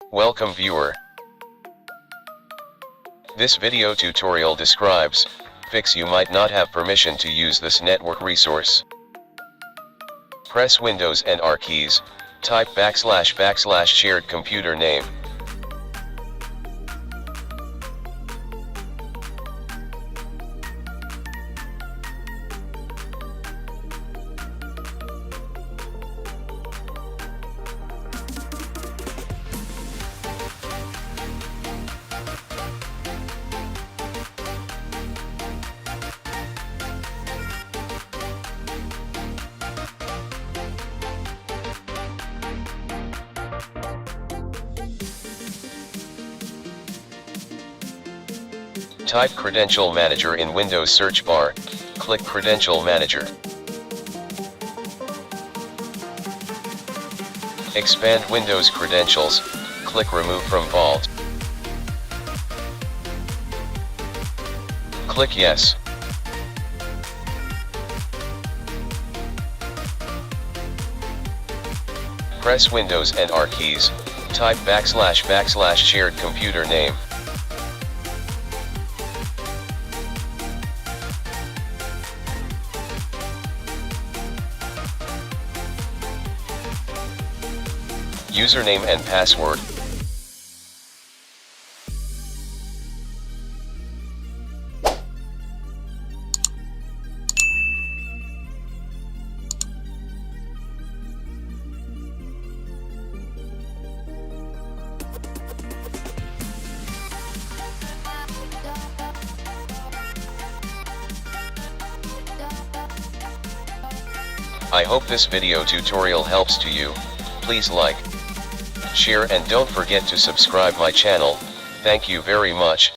Welcome viewer. This video tutorial describes fix you might not have permission to use this network resource. Press Windows and R keys, type / shared computer name. Type Credential Manager in Windows search bar, click Credential Manager. Expand Windows credentials, click Remove from Vault. Click Yes. Press Windows and R keys, type / shared computer name. Username and password. I hope this video tutorial helps to you. Please like, share and don't forget to subscribe my channel. Thank you very much.